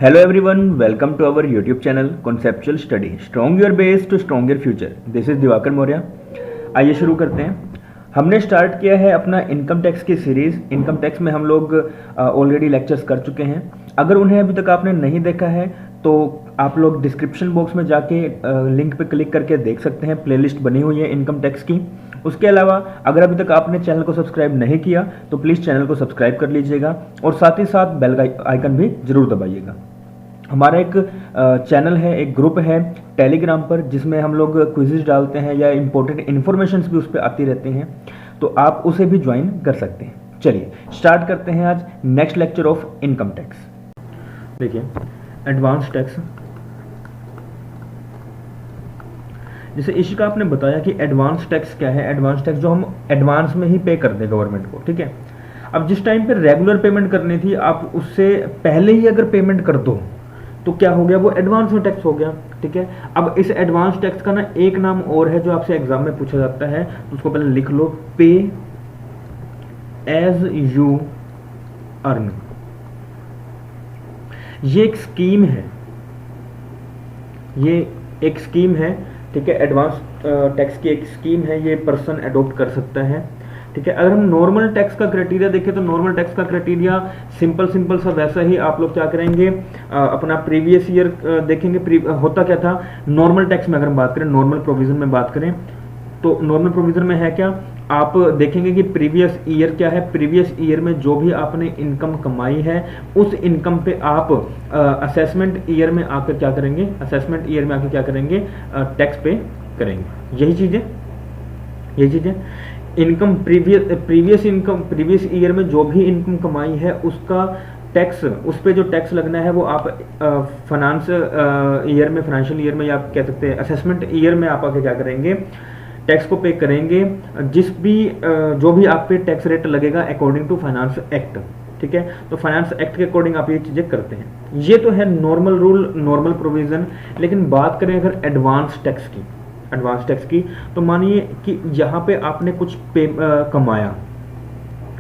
Hello everyone, welcome to our YouTube channel Conceptual Study. Strong your base to strong your future. This is Diwakar Maurya. आइए शुरू करते हैं. हमने start किया है अपना इनकम टैक्स की सीरीज़. इनकम टैक्स में हम लोग ऑलरेडी लेक्चर्स कर चुके हैं. अगर उन्हें अभी तक आपने नहीं देखा है तो आप लोग डिस्क्रिप्शन बॉक्स में जाके लिंक पे क्लिक करके देख सकते हैं. प्लेलिस्ट बनी हुई है इनकम टैक्स की. उसके अलावा अगर अभी तक आपने चैनल को सब्सक्राइब नहीं किया तो प्लीज़ चैनल को सब्सक्राइब कर लीजिएगा और साथ ही साथ बेल आइकन भी जरूर दबाइएगा. हमारा एक चैनल है, एक ग्रुप है टेलीग्राम पर जिसमें हम लोग क्विज़ेस डालते हैं या इम्पोर्टेंट इन्फॉर्मेशंस भी उस पर आती रहती हैं, तो आप उसे भी ज्वाइन कर सकते हैं. चलिए स्टार्ट करते हैं आज next lecture of income tax. देखिए एडवांस टैक्स, जैसे इशिका आपने बताया कि एडवांस टैक्स क्या है. एडवांस टैक्स जो हम एडवांस में ही पे कर दें गवर्नमेंट को, ठीक है. अब जिस टाइम पे रेगुलर पेमेंट करनी थी आप उससे पहले ही अगर पेमेंट कर दो तो क्या हो गया, वो एडवांस में टैक्स हो गया, ठीक है. अब इस एडवांस टैक्स का ना एक नाम और है जो आपसे एग्जाम में पूछा जाता है, तो उसको पहले लिख लो, पे एज यू अर्न. ये एक स्कीम है, ये एक स्कीम है, ठीक है. एडवांस टैक्स की एक स्कीम है, ये पर्सन अडॉप्ट कर सकता है, ठीक है. अगर हम नॉर्मल टैक्स का क्राइटेरिया देखें तो नॉर्मल टैक्स का क्राइटेरिया सिंपल सा वैसा ही आप लोग क्या करेंगे, अपना प्रीवियस ईयर देखेंगे. होता क्या था नॉर्मल टैक्स में, अगर हम बात करें नॉर्मल प्रोविजन में बात करें तो नॉर्मल प्रोविजन में है क्या, आप देखेंगे कि प्रीवियस ईयर क्या है. प्रीवियस ईयर में जो भी आपने इनकम कमाई है उस इनकम पे आप असेसमेंट ईयर में आकर क्या करेंगे, असेसमेंट ईयर में आकर क्या करेंगे, टैक्स पे करेंगे. यही चीजें income previous income previous year में जो भी इनकम कमाई है उसका टैक्स, उस पे जो टैक्स लगना है वो आप फाइनेंस ईयर में, फाइनेंशियल ईयर में, या आप कह सकते हैं असेसमेंट ईयर में आप आके क्या करेंगे, टैक्स को पे करेंगे. जो भी आप पे टैक्स रेट लगेगा अकॉर्डिंग टू फाइनेंस एक्ट, ठीक है. तो फाइनेंस एक्ट के अकॉर्डिंग आप ये चीजें करते हैं. ये तो है नॉर्मल रूल, नॉर्मल प्रोविजन. लेकिन बात करें अगर एडवांस टैक्स की तो मानिए कि यहाँ पे आपने कुछ कमाया,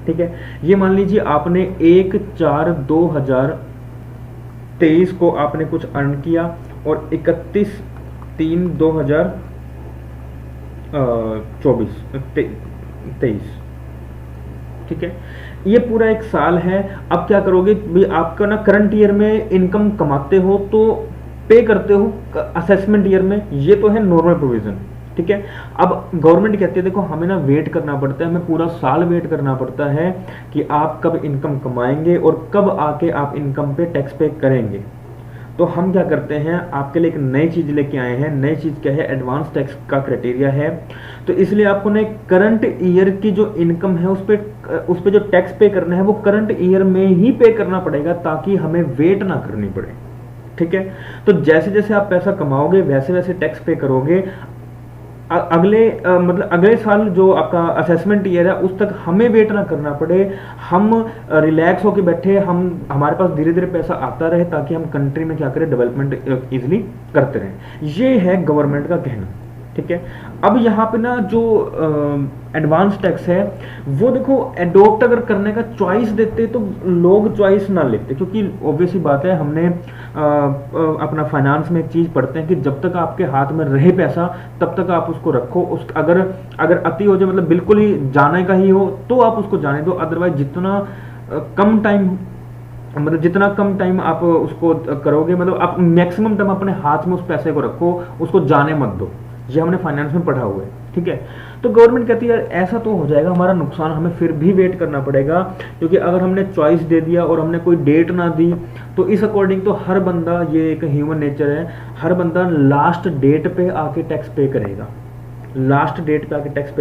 ठीक है. ये मान लीजिए आपने 1/4/2023 को आपने कुछ अर्न किया और 31/3/2023, ठीक है. ये पूरा एक साल है. अब क्या करोगे भाई, आपका ना करंट ईयर में इनकम कमाते हो तो पे करते हो असेसमेंट ईयर में, ये तो है नॉर्मल प्रोविजन, ठीक है. अब गवर्नमेंट कहती है देखो हमें ना वेट करना पड़ता है, हमें पूरा साल वेट करना पड़ता है कि आप कब इनकम कमाएंगे और कब आके आप इनकम पे टैक्स पे करेंगे. तो हम क्या करते हैं, आपके लिए एक नई चीज लेके आए हैं. नई चीज क्या है, एडवांस टैक्स का क्राइटेरिया है. तो इसलिए आपको ना करंट ईयर की जो इनकम है उस पे जो टैक्स पे करना है वो करंट ईयर में ही पे करना पड़ेगा ताकि हमें वेट ना करनी पड़े, ठीक है. तो जैसे जैसे आप पैसा कमाओगे वैसे वैसे टैक्स पे करोगे. अगले साल जो आपका असेसमेंट ईयर है उस तक हमें वेट ना करना पड़े, हम रिलैक्स होकर बैठे, हमारे पास धीरे धीरे पैसा आता रहे ताकि हम कंट्री में क्या करें, डेवलपमेंट इजीली करते रहें. ये है गवर्नमेंट का कहना, ठीक है. अब यहाँ पे ना जो एडवांस टैक्स है वो देखो एडॉप्ट अगर करने का चॉइस देते तो लोग चॉइस ना लेते, क्योंकि ऑब्वियसली बात है, हमने अपना फाइनेंस में एक चीज पढ़ते हैं कि जब तक आपके हाथ में रहे पैसा तब तक आप उसको रखो. अगर अति हो जाए, मतलब बिल्कुल ही जाने का ही हो तो आप उसको जाने दो. अदरवाइज जितना कम टाइम आप उसको करोगे, मतलब आप मैक्सिमम टाइम अपने हाथ में उस पैसे को रखो, उसको जाने मत दो. ये हमने फाइनेंस में पढ़ा हुआ है, ठीक है. तो गवर्नमेंट कहती है ऐसा तो हो जाएगा हमारा नुकसान, हमें फिर भी वेट करना पड़ेगा, क्योंकि अगर हमने चॉइस दे दिया और हमने कोई डेट ना दी तो इस अकॉर्डिंग तो हर बंदा, ये एक ह्यूमन नेचर है, हर बंदा लास्ट डेट पे आके टैक्स पे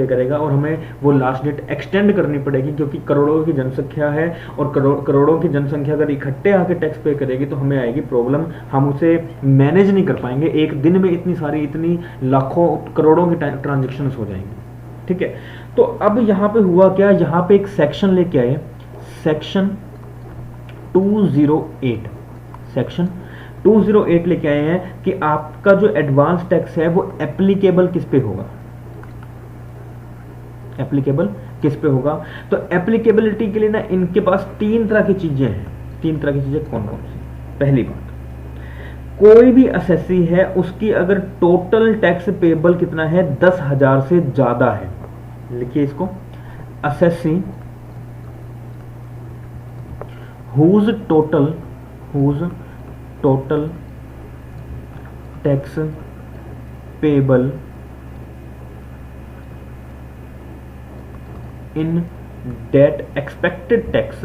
करेगा, और हमें वो लास्ट डेट एक्सटेंड करनी पड़ेगी, क्योंकि करोड़ों की जनसंख्या है और करोड़ों की जनसंख्या अगर इकट्ठे आके टैक्स पे करेगी तो हमें आएगी प्रॉब्लम. हम उसे मैनेज नहीं कर पाएंगे, एक दिन में इतनी लाखों करोड़ों की ट्रांजेक्शन हो जाएंगी, ठीक है. तो अब यहाँ पे हुआ क्या, यहाँ पे एक सेक्शन लेके आए, सेक्शन 208 लेके आए हैं कि आपका जो एडवांस टैक्स है वो एप्लीकेबल किस पे होगा. तो एप्लीकेबिलिटी के लिए ना इनके पास तीन तरह की चीजें कौन कौन सी. पहली बात, कोई भी असेसी है उसकी अगर टोटल टैक्स पेबल कितना है 10,000 से ज्यादा है, लिखिए इसको, assessee whose total tax payable in that expected tax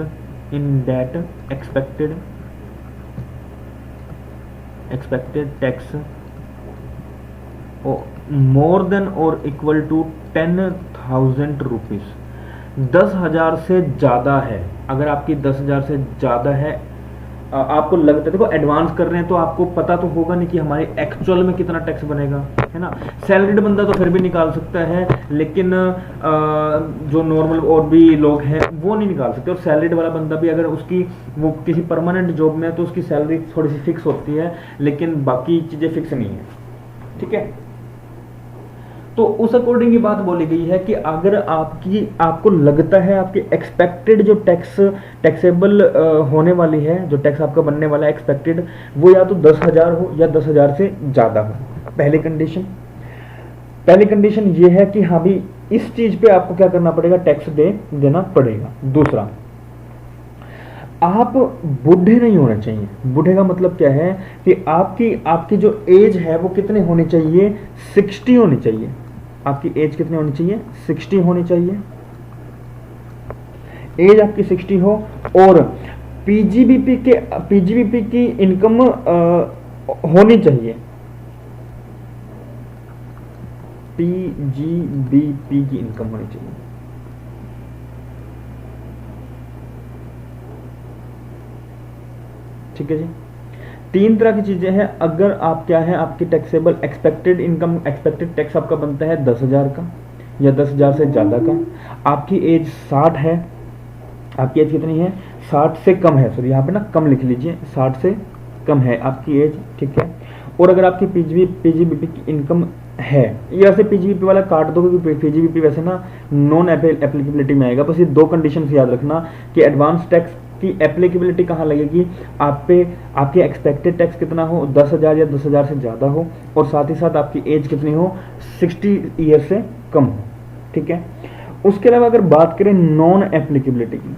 more than or equal to 10,000 rupees, 10,000 से ज़्यादा है। अगर आपकी 10,000 से ज़्यादा है, आपको लगता है, देखो एडवांस कर रहे हैं तो आपको पता तो होगा नहीं कि हमारे एक्चुअल में कितना टैक्स बनेगा, है ना। सैलरीड बंदा तो फिर भी निकाल सकता है, लेकिन जो नॉर्मल और भी लोग हैं वो नहीं निकाल सकते। और सैलरीड वाला बंदा भी अगर उसकी वो किसी परमानेंट जॉब में है तो उसकी सैलरी थोड़ी सी फिक्स होती है, लेकिन बाकी चीज़ें फिक्स नहीं है, ठीक है। तो उस अकॉर्डिंग ये बात बोली गई है कि अगर आपको लगता है आपकी एक्सपेक्टेड जो टैक्सेबल होने वाली है, जो टैक्स आपका बनने वाला है एक्सपेक्टेड, वो या तो 10,000 हो या 10,000 से ज़्यादा हो। पहली कंडीशन ये है कि हाँ भी इस चीज़ पे आपको क्या करना पड़ेगा, टैक्स देना पड़ेगा। दूसरा, आप बूढ़े नहीं होने चाहिए। बूढ़े का मतलब क्या है कि आपकी जो एज है वो कितने होनी चाहिए, 60 होनी चाहिए। आपकी एज कितनी होनी चाहिए, 60 होनी चाहिए। एज आपकी 60 हो और पीजीबीपी की इनकम होनी चाहिए। पीजीबीपी की इनकम होनी चाहिए, ठीक है जी। 3 तरह की चीजें हैं। अगर आप क्या है, आपकी taxable expected income, expected tax आपका बनता है 10,000 का या 10,000 से ज्यादा का, आपकी एज 60 है, आपकी एज कितनी है, 60 से कम है, सॉरी यहाँ पे ना कम लिख लीजिए, 60 से कम है आपकी एज, ठीक है। और अगर आपकी पीजीबीपी की इनकम है, ये वैसे पीजीबीपी वाला काट दो क्योंकि पीजीबीपी वैसे ना नॉन एप्लीकेबिलिटी में आएगा। बस ये 2 कंडीशन याद रखना कि एडवांस टैक्स की एप्लीकेबिलिटी कहाँ लगेगी, आप पे आपके एक्सपेक्टेड टैक्स कितना हो, 10,000 या 10,000 से ज़्यादा हो, और साथ ही साथ आपकी एज कितनी हो, 60 ईयर से कम हो, ठीक है। उसके अलावा अगर बात करें नॉन एप्लीकेबिलिटी की,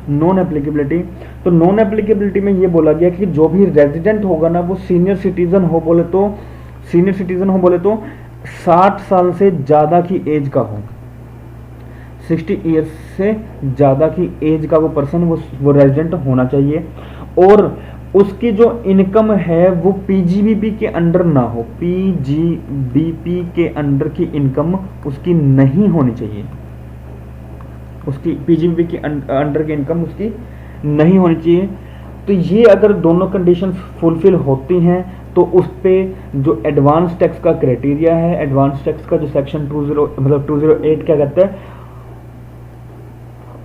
नॉन एप्लीकेबिलिटी, तो नॉन एप्लीकेबिलिटी में ये बोला गया कि जो भी रेजिडेंट होगा ना वो सीनियर सिटीजन हो बोले तो 60 साल से ज्यादा की एज का हो, 60 ईयर्स से ज्यादा की एज का वो पर्सन वो रेजिडेंट होना चाहिए। और उसकी जो इनकम है वो पीजीबीपी के अंडर ना हो, पीजीबीपी के अंडर की इनकम उसकी नहीं होनी चाहिए, उसकी पीजीबीपी के अंडर की इनकम उसकी नहीं होनी चाहिए। तो ये अगर दोनों कंडीशंस फुलफिल होती हैं तो उस पे जो एडवांस टैक्स का क्राइटेरिया है, एडवांस टैक्स का जो सेक्शन 208 क्या कहता है,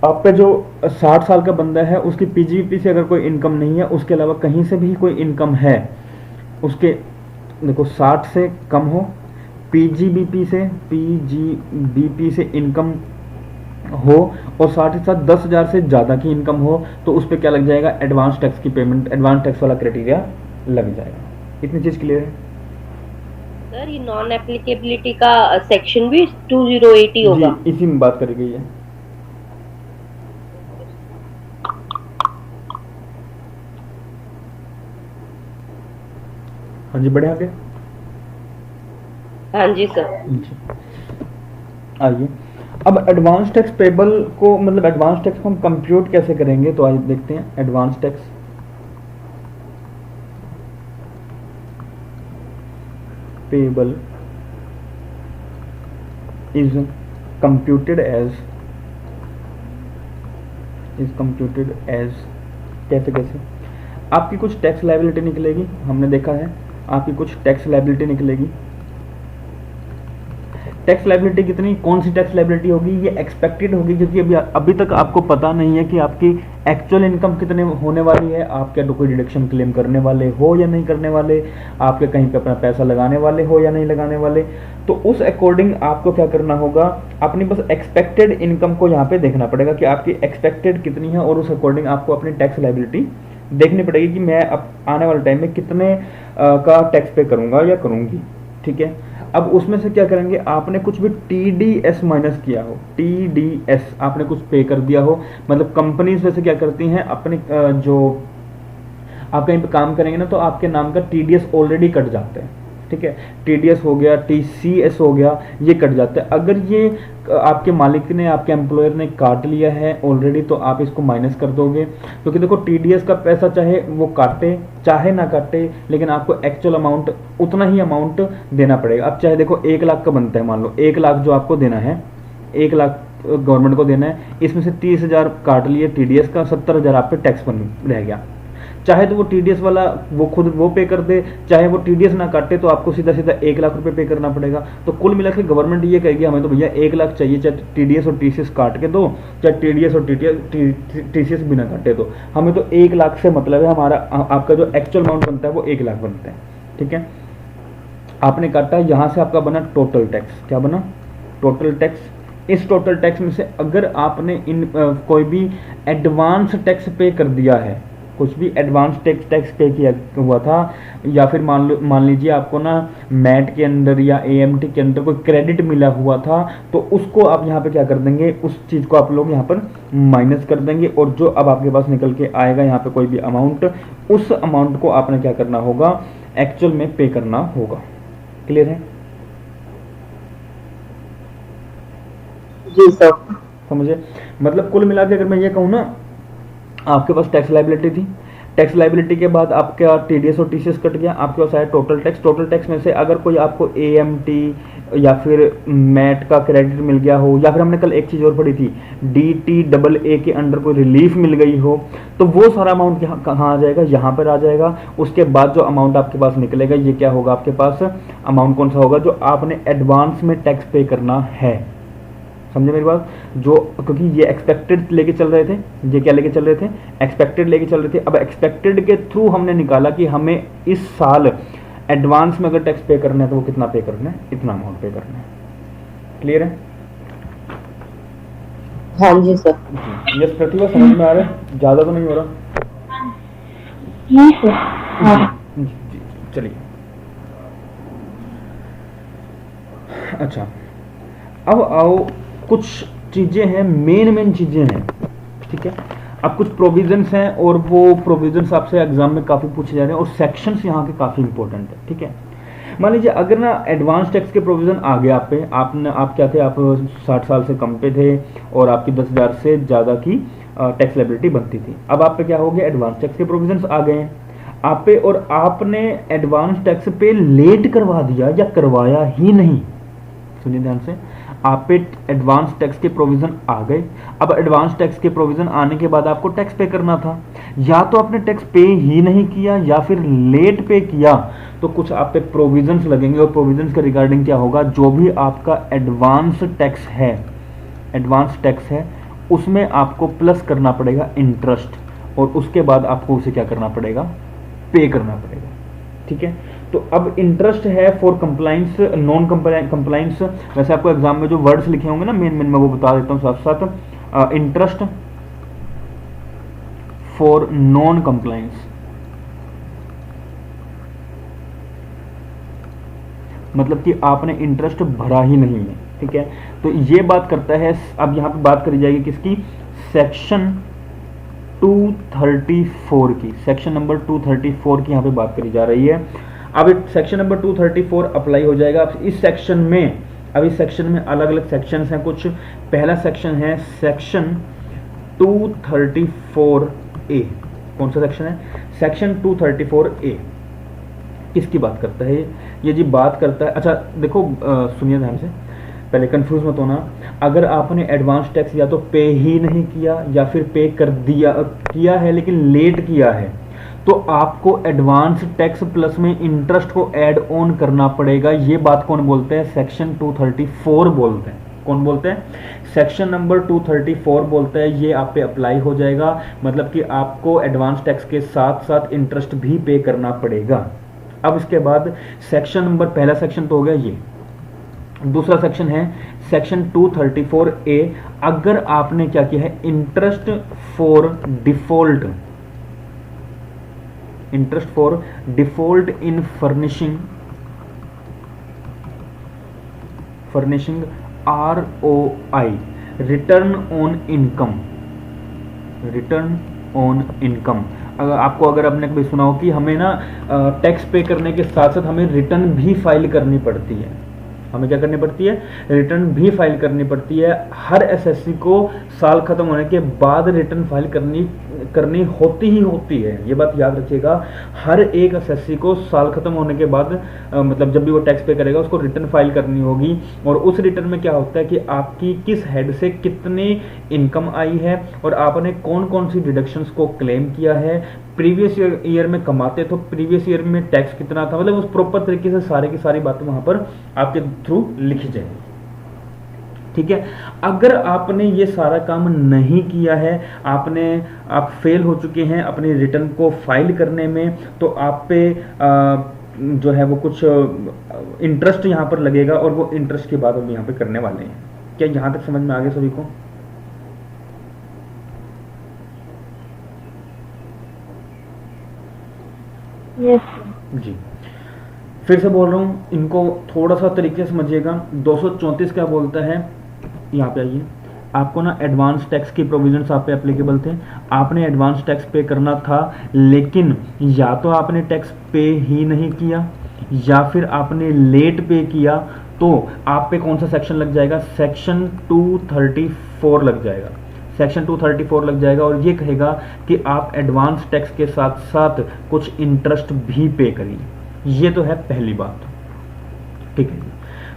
आप पे जो 60 साल का बंदा है उसकी पीजीबीपी से अगर कोई इनकम नहीं है, उसके अलावा कहीं से भी कोई इनकम है, उसके देखो 60 से कम हो, पीजीबीपी से इनकम हो और साथ ही साथ 10,000 से ज़्यादा की इनकम हो, तो उस पर क्या लग जाएगा, एडवांस टैक्स की पेमेंट, एडवांस टैक्स वाला क्राइटेरिया लग जाएगा। इतनी चीज़ क्लियर है सर? ये नॉन एप्लीकेबिलिटी का सेक्शन भी 208 ही होगा? जी, इसी में बात करी गई है। हाँ जी, बढ़े आगे। हाँ जी सर। आइए अब एडवांस टैक्स पेबल को, मतलब एडवांस टैक्स को हम कंप्यूट कैसे करेंगे, तो आइए देखते हैं। Advance tax payable is computed as कैसे आपकी कुछ टैक्स लायबिलिटी निकलेगी, हमने देखा है आपकी कुछ टैक्स लायबिलिटी निकलेगी। टैक्स लायबिलिटी कितनी, कौन सी टैक्स लायबिलिटी होगी, ये एक्सपेक्टेड होगी, क्योंकि अभी तक आपको पता नहीं है कि आपकी एक्चुअल इनकम कितने होने वाली है, आप क्या कोई डिडक्शन क्लेम करने वाले हो या नहीं करने वाले, आप क्या कहीं पे अपना पैसा लगाने वाले हो या नहीं लगाने वाले। तो उस अकॉर्डिंग आपको क्या करना होगा, अपनी बस एक्सपेक्टेड इनकम को यहाँ पे देखना पड़ेगा कि आपकी एक्सपेक्टेड कितनी है, और उस अकॉर्डिंग आपको अपनी टैक्स लायबिलिटी देखनी पड़ेगी कि मैं अब आने वाले टाइम में कितने का टैक्स पे करूंगा या करूंगी। ठीक है, अब उसमें से क्या करेंगे, आपने कुछ भी TDS माइनस किया हो, TDS आपने कुछ पे कर दिया हो, मतलब कंपनीज वैसे क्या करती हैं, अपने जो आप कहीं पे काम करेंगे ना, तो आपके नाम का TDS ऑलरेडी कट जाता है। ठीक है, TDS हो गया, TCS हो गया, ये कट जाता है। अगर ये आपके मालिक ने, आपके एम्प्लॉयर ने काट लिया है ऑलरेडी, तो आप इसको माइनस कर दोगे, क्योंकि देखो TDS का पैसा चाहे वो काटे चाहे ना काटे, लेकिन आपको एक्चुअल अमाउंट उतना ही अमाउंट देना पड़ेगा। अब चाहे देखो 1 लाख का बनता है, मान लो 1 लाख जो आपको देना है, 1 लाख गवर्नमेंट को देना है, इसमें से 30,000 काट लिए TDS का, 70,000 आप पे टैक्स बन रह गया। चाहे तो वो TDS वाला वो खुद वो पे कर दे, चाहे वो TDS ना काटे, तो आपको सीधा सीधा 1 लाख रुपए पे करना पड़ेगा। तो कुल मिला के गवर्नमेंट ये कहेगी हमें तो भैया 1 लाख चाहिए, चाहे TDS और TCS काट के दो, चाहे TDS और TCS बिना काटे दो, हमें तो 1 लाख से मतलब है। हमारा आपका जो एक्चुअल अमाउंट बनता है वो 1 लाख बनता है। ठीक है, आपने काटा, यहाँ से आपका बना टोटल टैक्स। क्या बना? Total tax. इस टोटल टैक्स में से अगर आपने कोई भी एडवांस टैक्स पे कर दिया है, कुछ भी एडवांस टैक्स पे किया हुआ था, या फिर मान लीजिए आपको ना मैट के अंदर या AMT के अंदर कोई क्रेडिट मिला हुआ था, तो उसको आप यहाँ पे क्या कर देंगे, उस चीज़ को आप लोग यहाँ पर माइनस कर देंगे, और जो अब आपके पास निकल के आएगा यहाँ पे कोई भी अमाउंट, उस अमाउंट को आपने क्या करना होगा, एक्चुअल में पे करना होगा। क्लियर है? जी सर। समझे? मतलब कुल मिला के अगर मैं ये कहूँ ना, आपके पास टैक्स लायबिलिटी थी, टैक्स लायबिलिटी के बाद आपका TDS और TCS कट गया, आपके पास आया टोटल टैक्स। टोटल टैक्स में से अगर कोई आपको AMT या फिर मैट का क्रेडिट मिल गया हो, या फिर हमने कल एक चीज़ और पढ़ी थी, DTAA के अंडर कोई रिलीफ मिल गई हो, तो वो सारा अमाउंट कहाँ आ जाएगा, यहाँ पर आ जाएगा। उसके बाद जो अमाउंट आपके पास निकलेगा, ये क्या होगा, आपके पास अमाउंट कौन सा होगा, जो आपने एडवांस में टैक्स पे करना है। समझे मेरी बात? जो क्योंकि ये एक्सपेक्टेड लेके चल रहे थे, ये क्या लेके चल रहे थे, एक्सपेक्टेड लेके चल रहे थे। अब एक्सपेक्टेड के थ्रू हमने निकाला कि हमें इस साल एडवांस में अगर टैक्स पे करना है तो वो कितना पे करना है, इतना अमाउंट पे करना है। क्लियर है? हाँ जी सर। यस प्रतिभा, समझ में आ रहा है? ज्यादा तो नहीं हो रहा? जी सर। हाँ। चलिए, अच्छा अब आओ, कुछ चीजें हैं, मेन चीजें हैं। ठीक है, अब कुछ प्रोविजंस हैं, और वो प्रोविजंस आपसे एग्जाम में काफी पूछे जा रहे हैं, और सेक्शंस यहाँ के काफी इंपॉर्टेंट है। ठीक है, मान लीजिए अगर ना एडवांस टैक्स के प्रोविजन आ गए आप पे, आप क्या थे, आप 60 साल से कम पे थे, और आपकी 10,000 से ज्यादा की टैक्स लायबिलिटी बनती थी। अब आप पे क्या हो गया, एडवांस टैक्स के प्रोविजंस आ गए हैं आप पे, और आपने एडवांस टैक्स पे लेट करवा दिया या करवाया ही नहीं। सुनिए ध्यान से, आप पे एडवांस टैक्स के प्रोविजन आ गए। अब एडवांस टैक्स के प्रोविजन आने के बाद आपको टैक्स पे करना था, या तो आपने टैक्स पे ही नहीं किया या फिर लेट पे किया, तो कुछ आप पे प्रोविजंस लगेंगे, और प्रोविजंस के रिगार्डिंग क्या होगा, जो भी आपका एडवांस टैक्स है उसमें आपको प्लस करना पड़ेगा इंटरेस्ट, और उसके बाद आपको उसे क्या करना पड़ेगा, पे करना पड़ेगा। ठीक है, तो अब इंटरेस्ट है फॉर कंप्लाइंस, नॉन कंप्लाइंस, वैसे आपको एग्जाम में जो वर्ड्स लिखे होंगे ना मेन मैं वो बता देता हूँ साथ साथ। इंटरेस्ट फॉर नॉन कंप्लाइंस, मतलब कि आपने इंटरेस्ट भरा ही नहीं है। ठीक है, तो ये बात करता है, अब यहां पे बात करी जाएगी किसकी, सेक्शन 234 की, सेक्शन नंबर 234 की यहां पे बात करी जा रही है। अब सेक्शन नंबर 234 अप्लाई हो जाएगा। अब इस सेक्शन में अलग अलग सेक्शंस हैं कुछ। पहला सेक्शन है सेक्शन 234A। कौन सा सेक्शन है, सेक्शन 234A। किसकी बात करता है ये जी बात करता है, अच्छा देखो सुनिए ध्यान से, पहले कंफ्यूज मत होना। अगर आपने एडवांस टैक्स या तो पे ही नहीं किया या फिर पे कर दिया किया है लेकिन लेट किया है, तो आपको एडवांस टैक्स प्लस में इंटरेस्ट को ऐड ऑन करना पड़ेगा। ये बात कौन बोलते हैं, सेक्शन 234 बोलते हैं। कौन बोलते हैं, सेक्शन नंबर 234 बोलता है। ये आप पे अप्लाई हो जाएगा, मतलब कि आपको एडवांस टैक्स के साथ साथ इंटरेस्ट भी पे करना पड़ेगा। अब इसके बाद सेक्शन नंबर, पहला सेक्शन तो हो गया ये, दूसरा सेक्शन है सेक्शन 234A। अगर आपने क्या किया है, interest for default in furnishing ROI, return on income. अगर आपने कभी सुना हो कि हमें ना टैक्स पे करने के साथ साथ हमें रिटर्न भी फाइल करनी पड़ती है। हमें क्या करनी पड़ती है, रिटर्न भी फाइल करनी पड़ती है। हर एसएससी को साल खत्म होने के बाद रिटर्न फाइल करनी होती ही होती है। ये बात याद रखिएगा, हर एक एसएससी को साल खत्म होने के बाद मतलब जब भी वो टैक्स पे करेगा उसको रिटर्न फाइल करनी होगी। और उस रिटर्न में क्या होता है कि आपकी किस हेड से कितनी इनकम आई है और आपने कौन कौन सी डिडक्शंस को क्लेम किया है, प्रीवियस ईयर में कमाते तो प्रीवियस ईयर में टैक्स कितना था, मतलब उस प्रॉपर तरीके से सारी की सारी बातें वहां पर आपके थ्रू लिखी जाएगी। ठीक है, अगर आपने ये सारा काम नहीं किया है, आप फेल हो चुके हैं अपनी रिटर्न को फाइल करने में, तो आप पे जो है वो कुछ इंटरेस्ट यहाँ पर लगेगा और वो इंटरेस्ट की बात हम यहाँ पे करने वाले हैं। क्या यहाँ तक समझ में आ गया सभी को? जी, फिर से बोल रहा हूँ, इनको थोड़ा सा तरीके से समझिएगा। 234 क्या बोलता है, यहाँ पे आइए। आपको ना एडवांस टैक्स की प्रोविजंस आप पे एप्लीकेबल थे। आपने एडवांस टैक्स पे करना था, लेकिन या तो आपने टैक्स पे ही नहीं किया या फिर आपने लेट पे किया, तो आप पे कौन सा सेक्शन लग जाएगा, सेक्शन 234 लग जाएगा। सेक्शन 234 लग जाएगा और ये कहेगा कि आप एडवांस टैक्स के साथ साथ कुछ इंटरेस्ट भी पे करिए। ये तो है पहली बात, ठीक है।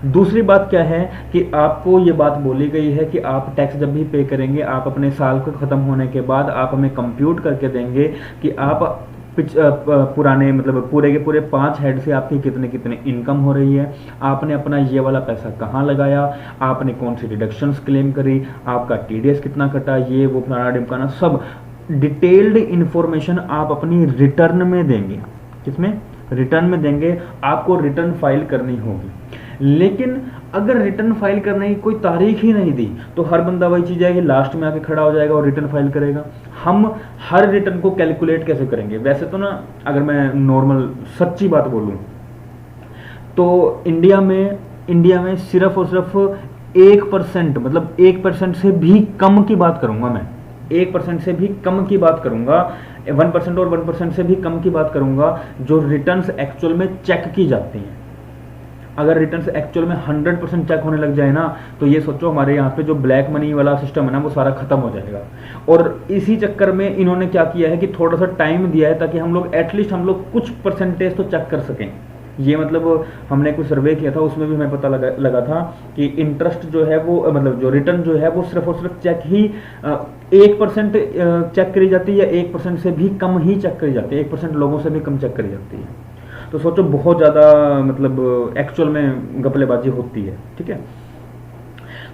दूसरी बात क्या है कि आपको ये बात बोली गई है कि आप टैक्स जब भी पे करेंगे, आप अपने साल को ख़त्म होने के बाद आप हमें कंप्यूट करके देंगे कि आप पुराने मतलब पूरे के पूरे 5 हेड से आपकी कितने कितने इनकम हो रही है, आपने अपना ये वाला पैसा कहाँ लगाया, आपने कौन सी डिडक्शंस क्लेम करी, आपका टीडीएस कितना कटा, ये वो फलाना ढिमकाना, सब डिटेल्ड इंफॉर्मेशन आप अपनी रिटर्न में देंगे। किसमें? रिटर्न में देंगे। आपको रिटर्न फाइल करनी होगी, लेकिन अगर रिटर्न फाइल करने की कोई तारीख ही नहीं दी तो हर बंदा वही चीज है कि लास्ट में आके खड़ा हो जाएगा और रिटर्न फाइल करेगा। हम हर रिटर्न को कैलकुलेट कैसे करेंगे? वैसे तो ना, अगर मैं नॉर्मल सच्ची बात बोलूं तो इंडिया में सिर्फ और सिर्फ 1%, मतलब 1% से भी कम की बात करूंगा मैं, 1% से भी कम की बात करूंगा, 1% और 1% से भी कम की बात करूंगा जो रिटर्न्स एक्चुअल में चेक की जाती हैं। अगर रिटर्न्स एक्चुअल में 100% चेक होने लग जाए ना, तो ये सोचो हमारे यहाँ पे जो ब्लैक मनी वाला सिस्टम है ना, वो सारा खत्म हो जाएगा। और इसी चक्कर में इन्होंने क्या किया है कि थोड़ा सा टाइम दिया है ताकि हम लोग एटलीस्ट कुछ परसेंटेज तो चेक कर सकें। ये मतलब हमने कुछ सर्वे किया था, उसमें भी हमें पता लगा था कि इंटरेस्ट जो है वो मतलब जो रिटर्न जो है वो सिर्फ और सिर्फ चेक ही 1% चेक करी जाती है या 1% से भी कम ही चेक करी जाती है, 1% लोगों से भी कम चेक करी जाती है। तो सोचो बहुत ज़्यादा मतलब एक्चुअल में घपलेबाजी होती है। ठीक है,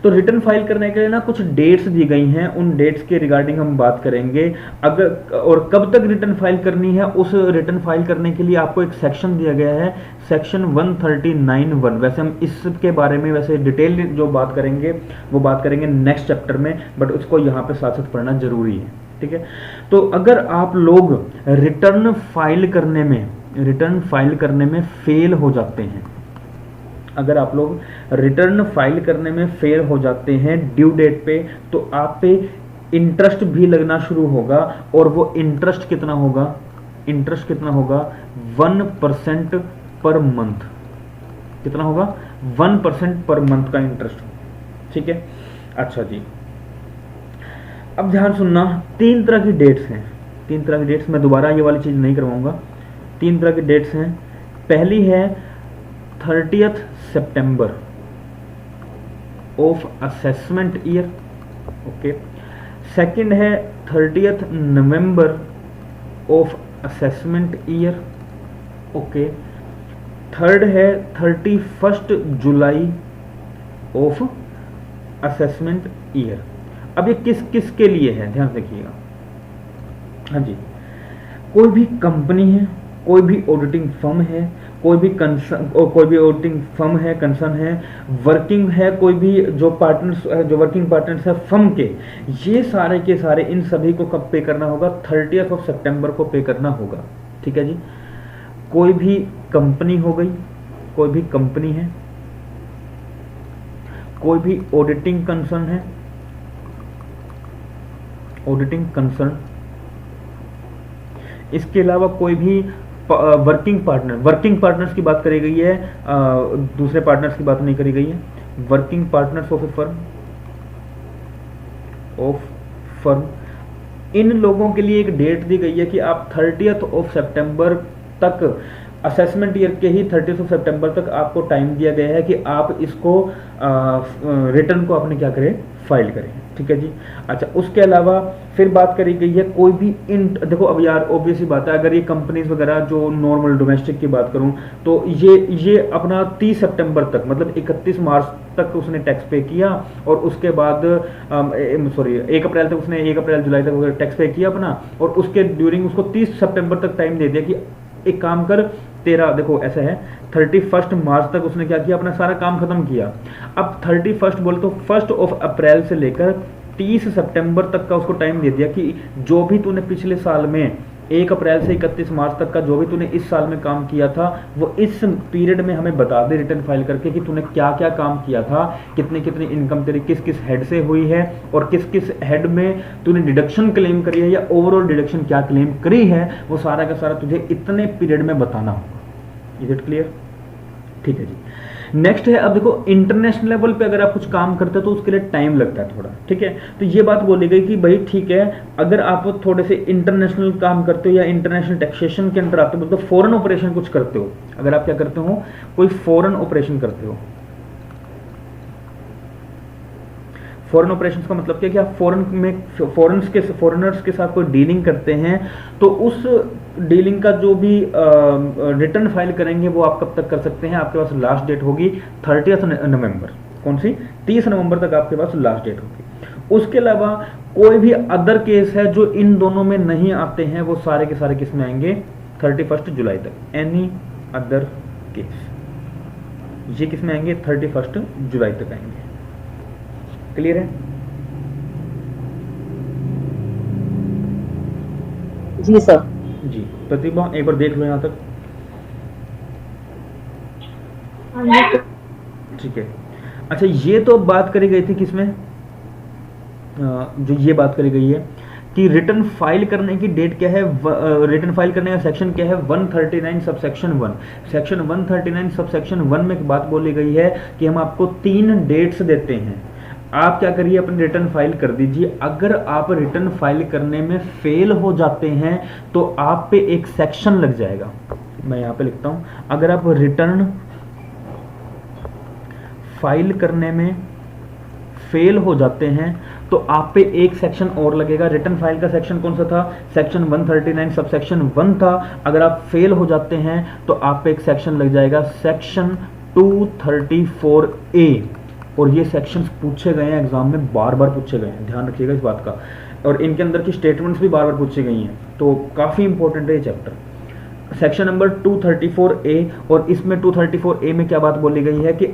तो रिटर्न फाइल करने के लिए ना कुछ डेट्स दी गई हैं, उन डेट्स के रिगार्डिंग हम बात करेंगे। अगर और कब तक रिटर्न फाइल करनी है, उस रिटर्न फाइल करने के लिए आपको एक सेक्शन दिया गया है, सेक्शन 139(1). वैसे हम इसके बारे में वैसे डिटेल जो बात करेंगे वो बात करेंगे नेक्स्ट चैप्टर में, बट उसको यहाँ पे साथ साथ पढ़ना जरूरी है। ठीक है, तो अगर आप लोग रिटर्न फाइल करने में फेल हो जाते हैं, अगर आप लोग रिटर्न फाइल करने में फेल हो जाते हैं ड्यू डेट पे, तो आप पे इंटरेस्ट भी लगना शुरू होगा। और वो इंटरेस्ट कितना होगा? 1% पर मंथ। कितना होगा? 1% पर मंथ का इंटरेस्ट। ठीक है, अच्छा जी, अब ध्यान सुनना, 3 तरह की डेट्स हैं। 3 तरह की डेट्स, मैं दोबारा ये वाली चीज नहीं करवाऊंगा। 3 तरह की डेट्स हैं। पहली है 30th September of assessment year. Okay, second है 30th November of assessment year. Okay, third है 31st July of assessment year. अब ये किस किस के लिए है, ध्यान रखिएगा। हाँ जी, कोई भी कंपनी है, कोई भी ऑडिटिंग फर्म है, कोई भी कंसर्न, कोई भी ऑडिटिंग फर्म है कंसर्न है, वर्किंग है, कोई भी जो पार्टनर्स जो वर्किंग पार्टनर्स है फर्म के, ये सारे के सारे इन सभी को कब पे करना होगा? 30 सितंबर को पे करना होगा। ठीक है जी। कोई भी कंपनी हो गई, कोई भी कंपनी है, कोई भी ऑडिटिंग कंसर्न है, ऑडिटिंग कंसर्न, इसके अलावा कोई भी वर्किंग पार्टनर, वर्किंग पार्टनर्स की बात करी गई है, दूसरे पार्टनर्स की बात नहीं करी गई है। Working partners of a firm, of firm, इन लोगों के लिए एक डेट दी गई है कि आप 30 सितंबर तक, असेसमेंट ईयर के ही 30 सितंबर तक आपको टाइम दिया गया है कि आप इसको रिटर्न को अपने क्या करें? फाइल करें। ठीक है जी। अच्छा, उसके अलावा फिर बात करी गई है कोई भी देखो अब यार ऑब्वियस ही बात है, अगर ये कंपनीज वगैरह जो नॉर्मल डोमेस्टिक की बात करूं तो ये अपना 30 सितंबर तक, मतलब 31 मार्च तक उसने टैक्स पे किया, और उसके बाद 1 अप्रैल तक उसने 1 अप्रैल जुलाई तक टैक्स पे किया अपना, और उसके ड्यूरिंग उसको 30 सितंबर तक टाइम दे दिया कि एक काम कर, तेरा देखो ऐसा है 31 मार्च तक उसने क्या किया? अपना सारा काम खत्म किया। अब 31 बोले तो 1 अप्रैल से लेकर 30 सितंबर तक का उसको टाइम दे दिया कि जो भी तूने पिछले साल में 1 अप्रैल से 31 मार्च तक का जो भी तूने इस साल में काम किया था वो इस पीरियड में हमें बता दे रिटर्न फाइल करके कि तूने क्या क्या काम किया था, कितनी कितनी इनकम तेरी किस किस हेड से हुई है, और किस किस हेड में तूने डिडक्शन क्लेम करी है या ओवरऑल डिडक्शन क्या क्लेम करी है, वो सारा का सारा तुझे इतने पीरियड में बताना होगा। Is it clear? ठीक है जी। नेक्स्ट है, अब देखो इंटरनेशनल लेवल पे अगर आप कुछ काम करते हो तो उसके लिए टाइम लगता है थोड़ा। ठीक है, तो ये बात बोली गई कि भाई ठीक है, अगर आप थोड़े से इंटरनेशनल काम करते हो या इंटरनेशनल टैक्सेशन के अंदर आते हो, तो फॉरेन ऑपरेशन कुछ करते हो, अगर आप क्या करते हो, कोई फॉरेन ऑपरेशन करते हो, फॉरेन ऑपरेशंस का मतलब क्या कि आप फॉरेनर्स के साथ कोई डीलिंग करते हैं, तो उस डीलिंग का जो भी रिटर्न फाइल करेंगे वो आप कब तक कर सकते हैं? आपके पास लास्ट डेट होगी 30 नवंबर। कौन सी? 30 नवंबर तक आपके पास लास्ट डेट होगी। उसके अलावा कोई भी अदर केस है जो इन दोनों में नहीं आते हैं, वो सारे के सारे किस में आएंगे? 31 जुलाई तक। एनी अदर केस, ये किस में आएंगे? 31 जुलाई तक आएंगे। क्लियर है? जी सर। जी प्रतिभा, एक बार देख लो यहां तक। ठीक है। अच्छा, ये तो बात करी गई थी किसमें, जो ये बात करी गई है कि रिटर्न फाइल करने की डेट क्या है, रिटर्न फाइल करने का सेक्शन क्या है? 139 सबसेक्शन 1। सेक्शन 139 सबसेक्शन 1 में एक बात बोली गई है कि हम आपको 3 डेट्स देते हैं, आप क्या करिए, अपनी रिटर्न फाइल कर दीजिए। अगर आप रिटर्न फाइल करने में फेल हो जाते हैं तो आप पे एक सेक्शन लग जाएगा। मैं यहां पे लिखता हूं, अगर आप रिटर्न फाइल करने में फेल हो जाते हैं तो आप पे एक सेक्शन और लगेगा। रिटर्न फाइल का सेक्शन कौन सा था? सेक्शन 139 सबसेक्शन 1 था। अगर आप फेल हो जाते हैं तो आप पे एक सेक्शन लग जाएगा, सेक्शन 234A। और ये सेक्शंस पूछे गए हैं एग्जाम में, बार बार पूछे गए हैं, ध्यान रखिएगा इस बात का। और इनके अंदर की स्टेटमेंट्स भी बार बार पूछी गई हैं, तो काफ़ी इंपॉर्टेंट है ये चैप्टर। सेक्शन नंबर 234A, और इसमें 234A में क्या बात बोली गई है कि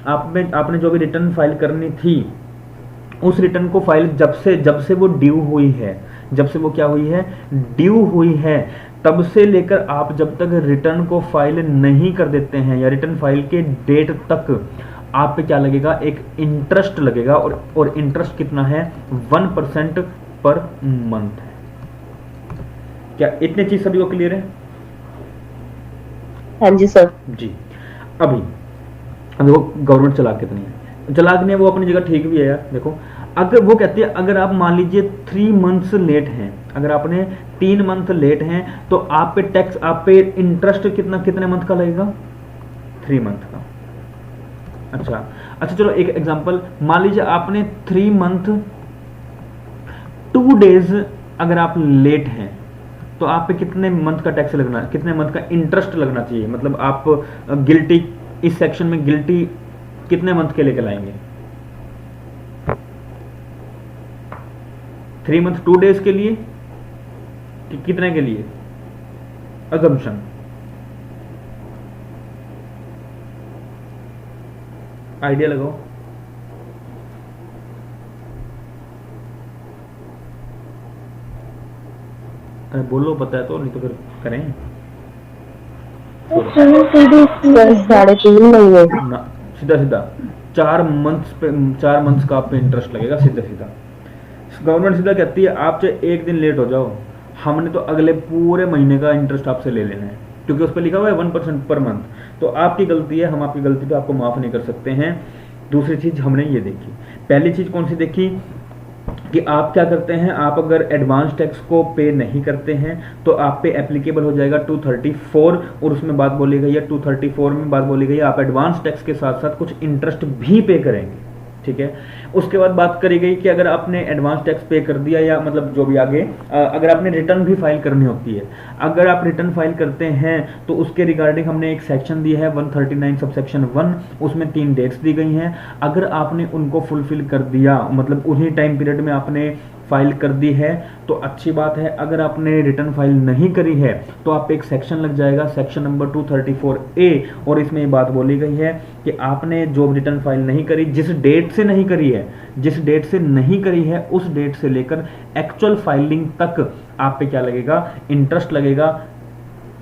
आपने जो भी रिटर्न फाइल करनी थी, उस रिटर्न को फाइल जब से वो ड्यू हुई है, जब से वो क्या हुई है? ड्यू हुई है, तब से लेकर आप जब तक रिटर्न को फाइल नहीं कर देते हैं या रिटर्न फाइल के डेट तक आप पे क्या लगेगा? एक इंटरेस्ट लगेगा। और इंटरेस्ट कितना है? 1% पर मंथ है। क्या इतने चीज सभी को क्लियर है? हाँ जी सर। जी। अभी वो गवर्नमेंट चालाक कितनी है, चालाक नहीं है, वो अपनी जगह ठीक भी है यार। देखो, अगर वो कहती है, अगर आप मान लीजिए 3 मंथ्स लेट हैं, अगर आपने 3 मंथ लेट हैं तो आप पे टैक्स, आप पे इंटरेस्ट कितने मंथ का लगेगा? 3 मंथ का। अच्छा चलो एक एग्जांपल, मान लीजिए आपने 3 मंथ 2 डेज अगर आप लेट हैं तो आप पे कितने मंथ का टैक्स लगना, कितने मंथ का इंटरेस्ट लगना चाहिए? मतलब आप गिल्टी, इस सेक्शन में गिल्टी कितने मंथ के लेकर लाएंगे? 3 मंथ 2 डेज के लिए कि कितने के लिए? अजम्पशन आइडिया लगाओ। अरे बोलो, पता है तो, नहीं तो फिर करें सर 3.5 महीने ना। सीधा सीधा 4 मंथ्स पे, 4 मंथ्स का आप पे इंटरेस्ट लगेगा सीधा सीधा। गवर्नमेंट सीधा कहती है आप चाहे एक दिन लेट हो जाओ, हमने तो अगले पूरे महीने का इंटरेस्ट आपसे ले लेना है, क्योंकि उस पर लिखा हुआ है 1% पर मंथ। तो आपकी गलती है, हम आपकी गलती पे आपको माफ नहीं कर सकते हैं। दूसरी चीज हमने ये देखी, पहली चीज कौन सी देखी कि आप क्या करते हैं, आप अगर एडवांस टैक्स को पे नहीं करते हैं तो आप पे एप्लीकेबल हो जाएगा 234, और उसमें बात बोली गई है 234 में बात बोली गई है आप एडवांस टैक्स के साथ साथ कुछ इंटरेस्ट भी पे करेंगे, ठीक है। उसके बाद बात करी गई कि अगर आपने एडवांस टैक्स पे कर दिया, या मतलब जो भी आगे अगर आपने रिटर्न भी फाइल करनी होती है, अगर आप रिटर्न फाइल करते हैं तो उसके रिगार्डिंग हमने एक सेक्शन दिया है 139 सब सेक्शन 1, उसमें 3 डेट्स दी गई हैं। अगर आपने उनको फुलफिल कर दिया, मतलब उन्हीं टाइम पीरियड में आपने फाइल कर दी है तो अच्छी बात है। अगर आपने रिटर्न फाइल नहीं करी है तो आप एक सेक्शन लग जाएगा, सेक्शन नंबर 234A, और इसमें ये बात बोली गई है कि आपने जो रिटर्न फाइल नहीं करी, जिस डेट से नहीं करी है, जिस डेट से नहीं करी है उस डेट से लेकर एक्चुअल फाइलिंग तक आप पे क्या लगेगा, इंटरेस्ट लगेगा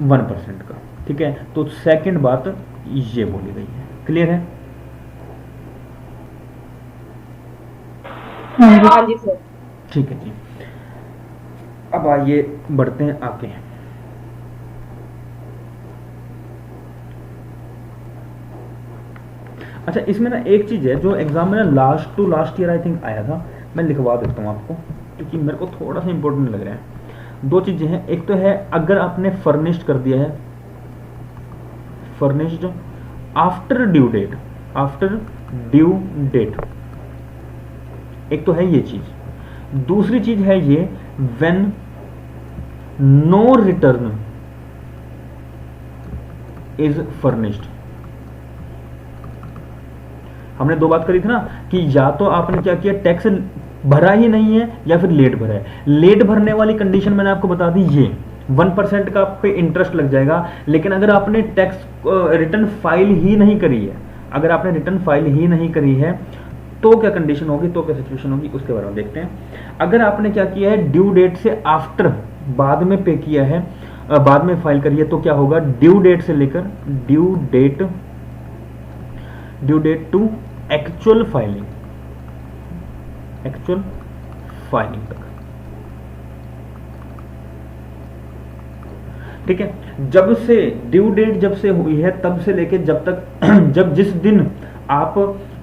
1% का, ठीक है। तो सेकंड बात ये बोली गई है, क्लियर है? हाँ जी सर। ठीक है जी। अब आइए बढ़ते हैं आगे। अच्छा, इसमें ना एक चीज है जो एग्जाम में ना last to last year I think आया था, मैं लिखवा देता हूँ आपको क्योंकि मेरे को थोड़ा सा इंपॉर्टेंट लग रहा है। 2 चीजें हैं, एक तो है अगर आपने फर्निश्ड कर दिया है, furnished after due date, after due date, एक तो है ये चीज। दूसरी चीज है ये when no return is furnished. हमने 2 बात करी थी ना कि या तो आपने क्या किया, टैक्स भरा ही नहीं है या फिर लेट भरा है। लेट भरने वाली कंडीशन मैंने आपको बता दी, ये 1% का आप पे इंटरेस्ट लग जाएगा। लेकिन अगर आपने टैक्स रिटर्न फाइल ही नहीं करी है, अगर आपने रिटर्न फाइल ही नहीं करी है तो क्या कंडीशन होगी, तो क्या सिचुएशन होगी, उसके बारे में देखते हैं। अगर आपने क्या किया है, ड्यू डेट से आफ्टर, बाद में पे किया है, बाद में फाइल करी है, तो क्या होगा, ड्यू डेट से लेकर due date to actual filing, actual filing तक, ठीक है। जब से ड्यू डेट जब से हुई है तब से लेके जब तक जब जिस दिन आप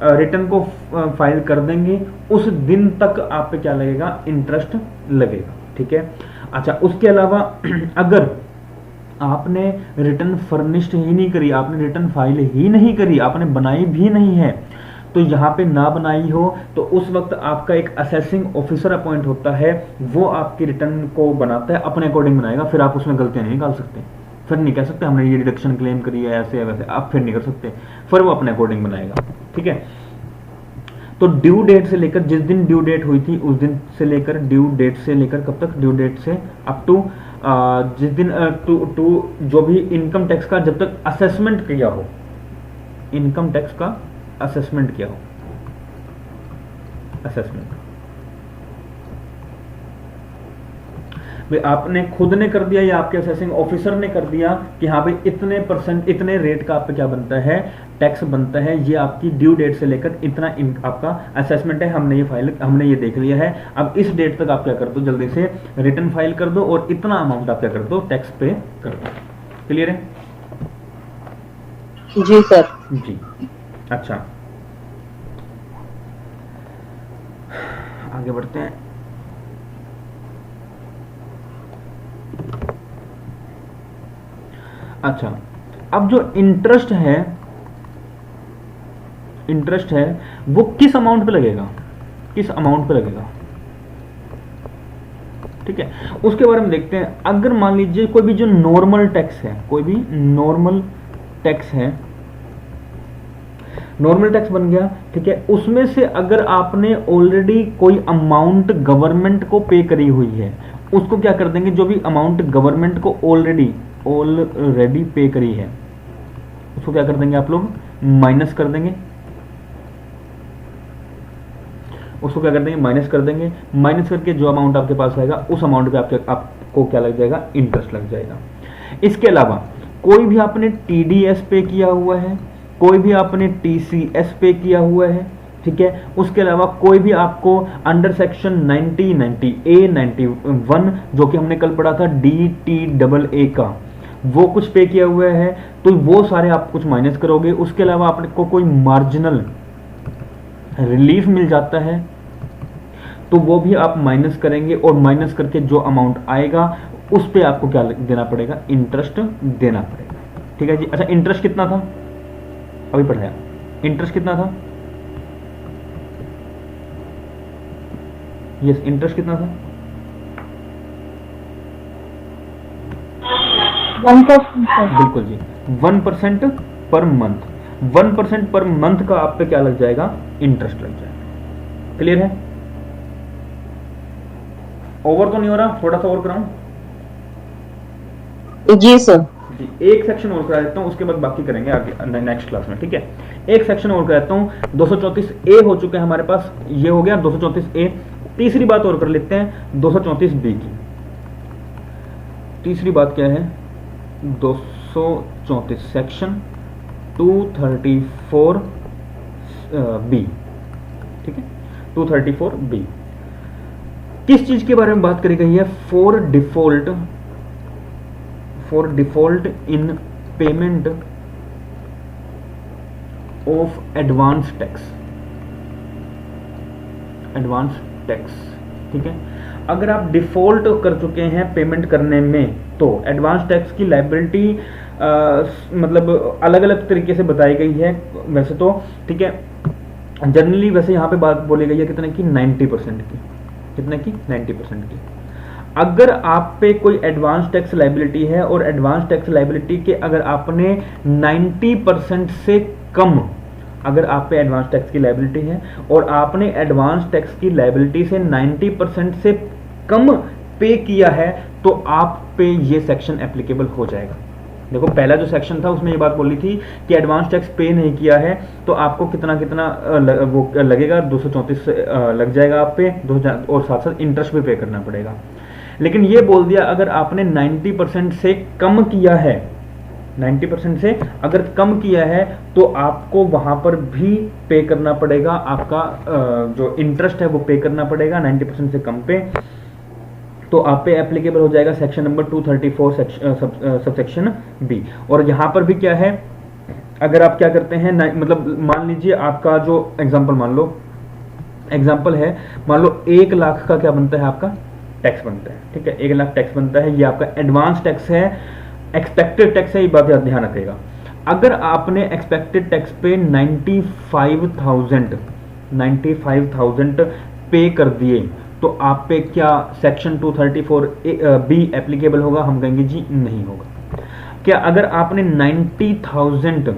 रिटर्न को फाइल कर देंगे उस दिन तक आप पे क्या लगेगा, इंटरेस्ट लगेगा, ठीक है। अच्छा, उसके अलावा अगर आपने रिटर्न फर्निश्ड ही नहीं करी, आपने रिटर्न फाइल ही नहीं करी, आपने बनाई भी नहीं है, तो यहाँ पे ना बनाई हो तो उस वक्त आपका एक असेसिंग ऑफिसर अपॉइंट होता है, वो आपकी रिटर्न को बनाता है, अपने अकॉर्डिंग बनाएगा, फिर आप उसमें गलतियां नहीं निकाल सकते, फिर नहीं कह सकते हमने ये डिडक्शन क्लेम करी है ऐसे है वैसे, आप फिर नहीं कर सकते, फिर वो अपने अकॉर्डिंग बनाएगा, ठीक है। तो ड्यू डेट से लेकर, जिस दिन ड्यू डेट हुई थी उस दिन से लेकर, ड्यू डेट से लेकर कब तक, ड्यू डेट से अप टू जिस दिन टू जो भी इनकम टैक्स का जब तक असेसमेंट किया हो, इनकम टैक्स का असेसमेंट किया हो, असेसमेंट भाई आपने खुद ने कर दिया या आपके असेसिंग ऑफिसर ने कर दिया कि हाँ भाई इतने परसेंट, इतने रेट का आप पे क्या बनता है, टैक्स बनता है, ये आपकी ड्यू डेट से लेकर इतना आपका असेसमेंट है, हमने ये फाइल, हमने ये देख लिया है, अब इस डेट तक आप क्या कर दो, जल्दी से रिटर्न फाइल कर दो और इतना अमाउंट आप क्या कर दो, टैक्स पे कर दो। क्लियर है? जी सर। जी। अच्छा, आगे बढ़ते हैं। अच्छा, अब जो इंटरेस्ट है वो किस अमाउंट पे लगेगा, किस अमाउंट पे लगेगा, ठीक है, उसके बारे में देखते हैं। अगर मान लीजिए कोई भी जो नॉर्मल टैक्स है, कोई भी नॉर्मल टैक्स है, नॉर्मल टैक्स बन गया, ठीक है, उसमें से अगर आपने ऑलरेडी कोई अमाउंट गवर्नमेंट को पे करी हुई है, उसको क्या कर देंगे, जो भी अमाउंट गवर्नमेंट को ऑलरेडी पे करी है उसको क्या कर देंगे आप लोग, माइनस कर देंगे, उसको क्या कर देंगे, माइनस कर देंगे। माइनस करके जो अमाउंट आपके पास आएगा उस अमाउंट पे आपको क्या लग जाएगा, इंटरेस्ट लग जाएगा। इसके अलावा कोई भी आपने TDS पे किया हुआ है, कोई भी आपने TCS पे किया हुआ है, ठीक है, उसके अलावा कोई भी आपको अंडर सेक्शन 90, 90A, 91 जो कि हमने कल पढ़ा था DTAA का, वो कुछ पे किया हुआ है, तो वो सारे आप कुछ माइनस करोगे। उसके अलावा आपको कोई मार्जिनल रिलीफ मिल जाता है तो वो भी आप माइनस करेंगे, और माइनस करके जो अमाउंट आएगा उस पे आपको क्या देना पड़ेगा, इंटरेस्ट देना पड़ेगा। ठीक है जी। अच्छा, इंटरेस्ट कितना था अभी पढ़ाया, इंटरेस्ट कितना था, यस, इंटरेस्ट कितना था, 1%। बिल्कुल जी, 1% पर मंथ। 1% पर मंथ का आप पे क्या लग जाएगा, इंटरेस्ट लग जाएगा। क्लियर है? ओवर तो नहीं हो रहा, थोड़ा सा और कराऊं जी सर। जी, एक सेक्शन और करा देता हूं, उसके बाद बाकी करेंगे आगे नेक्स्ट क्लास में। ठीक है, एक सेक्शन और करा देता हूं। 234A हो चुके हैं हमारे पास, ये हो गया 234A। तीसरी बात और कर लेते हैं 234B की। तीसरी बात क्या है, 234 सेक्शन 234B, ठीक है, 234B किस चीज के बारे में बात करी गई है, for default in payment of advance tax. ठीक है, अगर आप डिफॉल्ट कर चुके हैं पेमेंट करने में तो एडवांस टैक्स की लायबिलिटी मतलब अलग अलग तरीके से बताई गई है वैसे तो। ठीक है, जनरली वैसे यहाँ पे बात बोली गई है कितने की, 90% की। कितने की, 90% की। अगर आप पे कोई एडवांस टैक्स लायबिलिटी है और एडवांस टैक्स लायबिलिटी के अगर आपने 90% से कम, अगर आप पे एडवांस टैक्स की लायबिलिटी है और आपने एडवांस टैक्स की लायबिलिटी से 90% से कम पे किया है तो आप पे ये सेक्शन एप्लीकेबल हो जाएगा। देखो, पहला जो सेक्शन था उसमें ये बात बोली थी कि एडवांस टैक्स पे नहीं किया है तो आपको कितना कितना वो लगेगा, 234 लग जाएगा आप पे, और साथ साथ इंटरेस्ट भी पे करना पड़ेगा। लेकिन ये बोल दिया अगर आपने 90% से कम किया है, 90% से अगर कम किया है तो आपको वहां पर भी पे करना पड़ेगा, आपका जो इंटरेस्ट है वो पे करना पड़ेगा 90% से कम पे, तो आप पे एप्लीकेबल हो जाएगा सेक्शन नंबर 234 सबसेक्शन बी। और यहां पर भी क्या है, अगर आप क्या करते हैं मतलब मान लीजिए आपका जो एग्जांपल है, मान लो 1 लाख का क्या बनता है, आपका टैक्स बनता है। ठीक है, 1 लाख टैक्स बनता है, ये आपका एडवांस टैक्स है, एक्सपेक्टेड टैक्स है, ये बात ध्यान रखिएगा। अगर आपने एक्सपेक्टेड टैक्स पे 95,000 पे कर दिए तो आप पे क्या सेक्शन 234B एप्लीकेबल होगा, हम कहेंगे जी नहीं होगा। क्या अगर आपने 90,000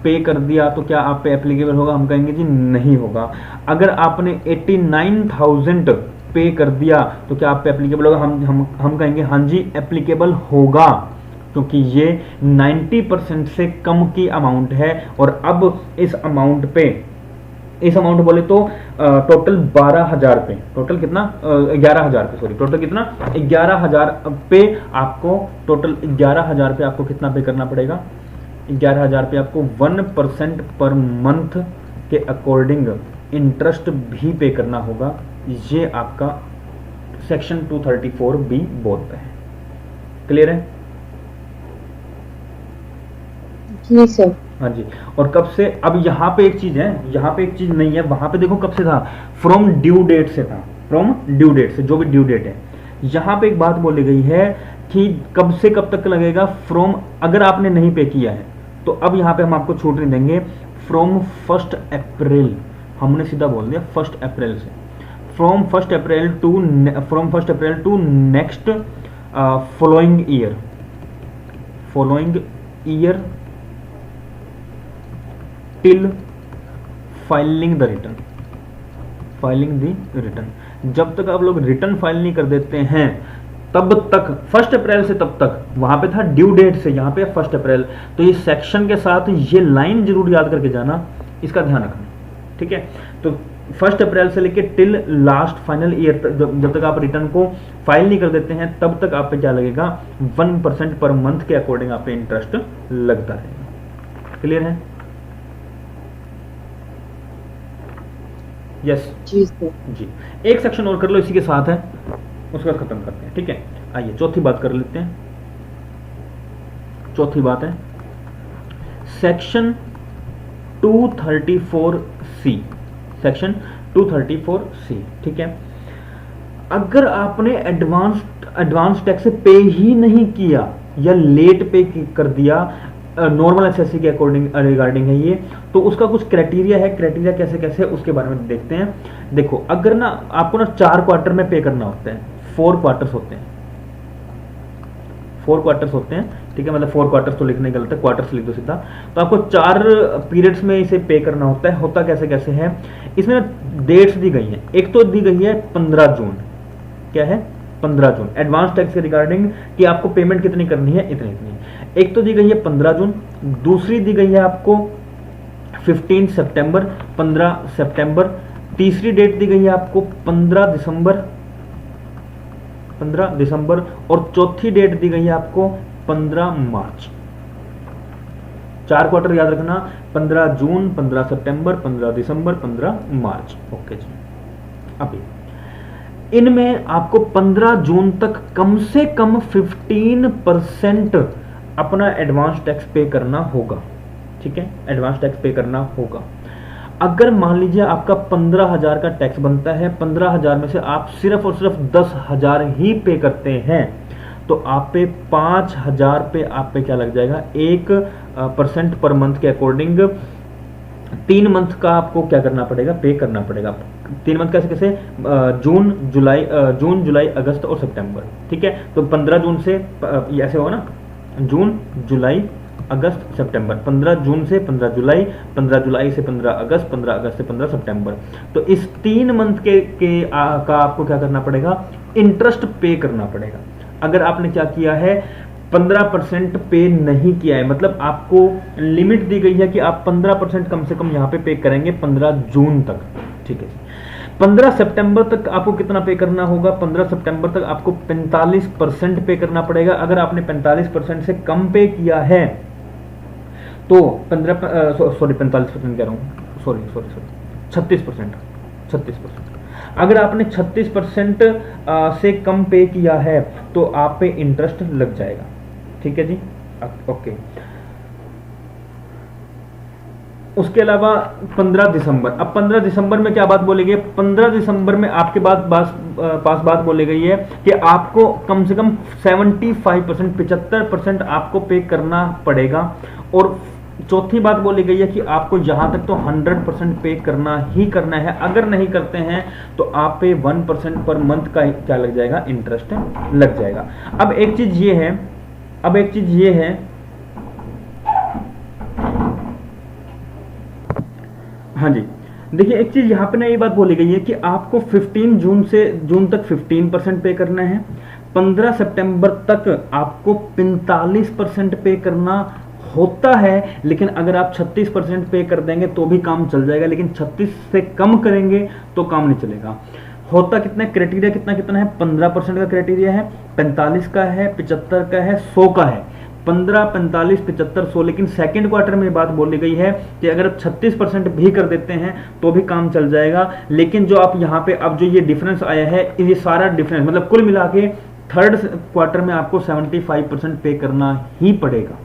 पे कर दिया तो क्या आप पे एप्लीकेबल होगा, हम कहेंगे जी नहीं होगा। अगर आपने 89,000 पे कर दिया तो क्या आप पे एप्लीकेबल होगा, हम कहेंगे हाँ जी एप्लीकेबल होगा, क्योंकि ये 90% से कम की अमाउंट है। और अब इस अमाउंट बोले तो टोटल 12,000 पे, टोटल कितना 11,000 पे, सॉरी टोटल कितना 11,000 पे, आपको टोटल 11,000 पे आपको कितना पे करना पड़ेगा, 11,000 पे आपको 1% पर मंथ के अकॉर्डिंग इंटरेस्ट भी पे करना होगा। ये आपका सेक्शन 234B बोलता है। क्लियर है? जी सर। हाँ जी। और कब से, अब यहाँ पे एक चीज है, यहाँ पे एक चीज नहीं है, वहां पे देखो कब से था, फ्रॉम ड्यू डेट से था, फ्रॉम ड्यू डेट से, जो भी ड्यू डेट है। यहाँ पे एक बात बोली गई है कि कब से कब तक लगेगा, फ्रॉम, अगर आपने नहीं पे किया है तो अब यहाँ पे हम आपको छूट नहीं देंगे, फ्रॉम 1 अप्रैल, हमने सीधा बोल दिया 1 अप्रैल से, from 1 April to next following year till filing the return. जब तक आप लोग रिटर्न फाइल नहीं कर देते हैं तब तक, 1 अप्रैल से तब तक, वहां पे था ड्यू डेट से, यहाँ पे 1 अप्रैल, तो ये सेक्शन के साथ ये लाइन जरूर याद करके जाना, इसका ध्यान रखना। ठीक है, तो 1 अप्रैल से लेके टिल लास्ट फाइनल ईयर तक, जब तक आप रिटर्न को फाइल नहीं कर देते हैं तब तक आप पे क्या लगेगा 1% पर मंथ के अकॉर्डिंग आप पे इंटरेस्ट लगता रहेगा। क्लियर है? यस जी सर। जी। एक सेक्शन और कर लो इसी के साथ है, उसके बाद खत्म करते हैं। ठीक है, आइए चौथी बात कर लेते हैं। चौथी बात है सेक्शन 234C, सेक्शन 234C। ठीक है, अगर आपने एडवांस टैक्स पे ही नहीं किया या लेट पे कर दिया, नॉर्मल एसएससी के अकॉर्डिंग रिगार्डिंग है ये, तो उसका कुछ क्राइटेरिया है। क्राइटेरिया कैसे कैसे उसके बारे में देखते हैं। देखो, अगर ना आपको ना 4 क्वार्टर में पे करना होता है, 4 क्वार्टर्स होते हैं, 4 क्वार्टर्स होते हैं। ठीक है, मतलब 4 क्वार्टर्स तो लिखने गलत है, क्वार्टर्स लिख दो सीधा। तो आपको 4 पीरियड्स में इसे पे करना होता है। होता कैसे कैसे है, इसमें डेट्स दी गई हैं। एक तो दी गई है 15 जून, क्या है 15 जून एडवांस टैक्स के रिगार्डिंग कि आपको पेमेंट कितनी करनी है, इतनी इतनी। एक तो दी गई है 15 जून, दूसरी दी गई है आपको 15 सितंबर, 15 सितंबर। तीसरी डेट दी गई है आपको 15 दिसंबर, 15 दिसंबर। और चौथी डेट दी गई है आपको 15 मार्च। 4 क्वार्टर याद रखना, 15 जून, 15 सितंबर, 15 दिसंबर, 15 मार्च। ओके जी। अभी इनमें आपको 15 जून तक कम से कम 15% अपना एडवांस टैक्स पे करना होगा। ठीक है, एडवांस टैक्स पे करना होगा। अगर मान लीजिए आपका 15,000 का टैक्स बनता है, 15,000 में से आप सिर्फ और सिर्फ 10,000 ही पे करते हैं, तो आप पे 5,000 पे आप पे क्या लग जाएगा, 1% पर मंथ के अकॉर्डिंग 3 मंथ का आपको क्या करना पड़ेगा, पे करना पड़ेगा। 3 मंथ कैसे कैसे, जून जुलाई अगस्त और सितंबर। ठीक है, तो 15 जून से ऐसे होगा ना, जून जुलाई अगस्त सितंबर, 15 जून से 15 जुलाई, 15 जुलाई से 15 अगस्त, 15 अगस्त से 15 सितंबर। तो इस 3 मंथ का आपको क्या करना पड़ेगा, इंटरेस्ट पे करना पड़ेगा। अगर आपने क्या किया है, 15% पे नहीं किया है, मतलब आपको लिमिट दी गई है कि आप 15% कम से कम यहाँ पे करेंगे 15 जून तक। ठीक है, 15 सितंबर तक आपको कितना पे करना होगा, 15 सितंबर तक आपको 45% पे करना पड़ेगा। अगर आपने 45% से कम पे किया है तो 45% कह रहा हूँ, सॉरी 36%। अगर आपने 36% से कम पे किया है तो आप पे इंटरेस्ट लग जाएगा। ठीक है जी, ओके। उसके अलावा 15 दिसंबर, अब 15 दिसंबर में क्या बात बोली गई है, 15 दिसंबर में आपके पास बात बोली गई है कि आपको कम से कम 75%, 75% आपको पे करना पड़ेगा। और चौथी बात बोली गई है कि आपको यहां तक तो 100% पे करना ही करना है। अगर नहीं करते हैं तो आप पे 1% पर मंथ का क्या लग जाएगा, इंटरेस्ट लग जाएगा। अब एक चीज ये है, हाँ जी, देखिए एक चीज यहाँ पे ना ये बात बोली गई है कि आपको 15 जून से जून तक 15% पे करना है, 15 सितंबर तक आपको 45% पे करना होता है। लेकिन अगर आप 36% पे कर देंगे तो भी काम चल जाएगा, लेकिन 36 से कम करेंगे तो काम नहीं चलेगा। होता कितना, क्राइटेरिया कितना है, 15% का क्राइटेरिया है, 45 का है, 75 का है, 100 का है। 15, 45, 75, 100। लेकिन सेकंड क्वार्टर में बात बोली गई है कि अगर आप 36% भी कर देते हैं तो भी काम चल जाएगा। लेकिन जो आप यहाँ पे अब जो ये डिफरेंस आया है, ये सारा डिफरेंस मतलब कुल मिला के थर्ड क्वार्टर में आपको 75% पे करना ही पड़ेगा,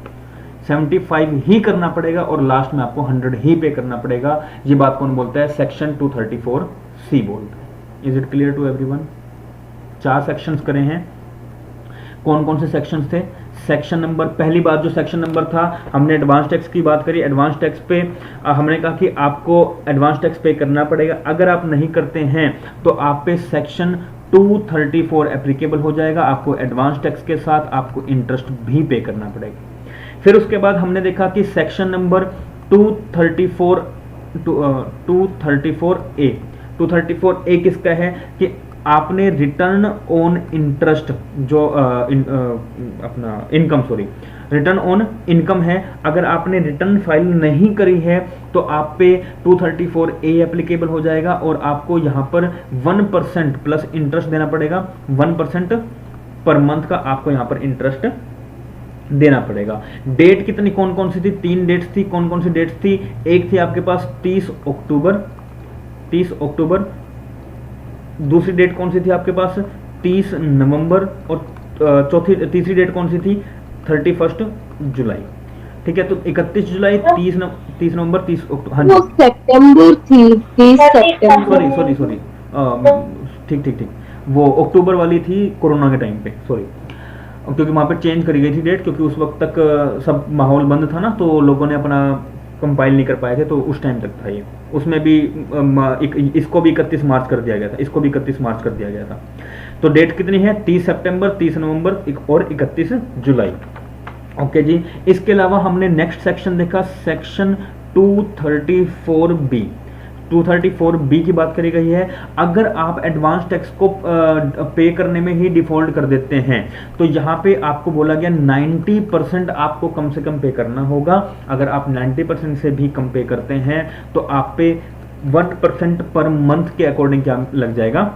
75 ही करना पड़ेगा, और लास्ट में आपको 100 ही पे करना पड़ेगा। ये बात कौन बोलता है, सेक्शन 234C बोलता है। Is it clear to everyone? 4 sections करे हैं। कौन कौन से सेक्शंस थे? सेक्शन नंबर, पहली बात जो सेक्शन नंबर था, हमने एडवांस टैक्स की बात करी। एडवांस टैक्स पे हमने कहा कि आपको एडवांस टैक्स पे करना पड़ेगा। अगर आप नहीं करते हैं तो आप पे सेक्शन 234 एप्लीकेबल हो जाएगा। आपको एडवांस टैक्स के साथ आपको इंटरेस्ट भी पे करना पड़ेगा। फिर उसके बाद हमने देखा कि सेक्शन नंबर 234A किसका है कि आपने रिटर्न ऑन इंटरेस्ट जो अपना इनकम रिटर्न ऑन इनकम है, अगर आपने रिटर्न फाइल नहीं करी है तो आप पे 234A एप्लीकेबल हो जाएगा और आपको यहाँ पर 1% प्लस इंटरेस्ट देना पड़ेगा। 1% पर मंथ का आपको यहाँ पर इंटरेस्ट देना पड़ेगा। डेट कितनी कौन कौन सी थी? 3 डेट्स थी। कौन कौन सी डेट्स थी? एक थी आपके पास 30 अक्टूबर, दूसरी डेट कौन सी थी आपके पास? 30 नवंबर, और तीसरी डेट कौन सी थी? 31 जुलाई। ठीक है, तो 31 जुलाई, 30 नवंबर, 30 अक्टूबर। हाँ वो सितंबर थी, 30 सितंबर। सॉरी, ठीक, वो अक्टूबर वाली थी कोरोना के टाइम पे, सॉरी, क्योंकि वहाँ पे चेंज करी गई थी डेट, क्योंकि उस वक्त तक सब माहौल बंद था ना, तो लोगों ने अपना कंपाइल नहीं कर पाए थे, तो उस टाइम तक था ये। उसमें भी इसको भी 31 मार्च कर दिया गया था, इसको भी 31 मार्च कर दिया गया था। तो डेट कितनी है? 30 सितंबर, 30 नवंबर और 31 जुलाई। ओके जी। इसके अलावा हमने नेक्स्ट सेक्शन देखा, सेक्शन 234B। 234B की बात करी गई है, अगर आप एडवांस टैक्स को पे करने में ही डिफॉल्ट कर देते हैं तो यहाँ पे आपको बोला गया 90% आपको कम से कम पे करना होगा। अगर आप 90% से भी कम पे करते हैं तो आप पे 1% पर मंथ के अकॉर्डिंग क्या लग जाएगा?